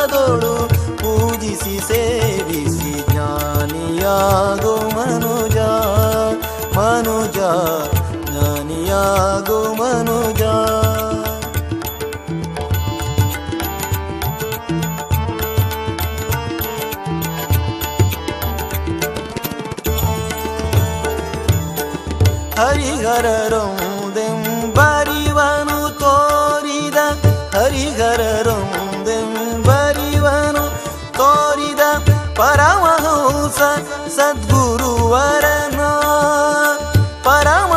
ಭಾವದೊಳು ಪೂಜಿಸಿ ಸೇವಿಸಿ ಜ್ಞಾನಿಯಾಗೋ ಮನುಜ ಮನುಜ ಜ್ಞಾನಿಯಾಗೋ ಮನುಜ. ಹರಿಹರರೊಂದೆಂಬರಿವನು ತೋರಿದ ಹರಿಹರರೊಂದೆಂಬರಿವನು ತೋರಿದ ಪರಮಹಂಸ ಸದ್ಗುರುವರನ ಪರಮ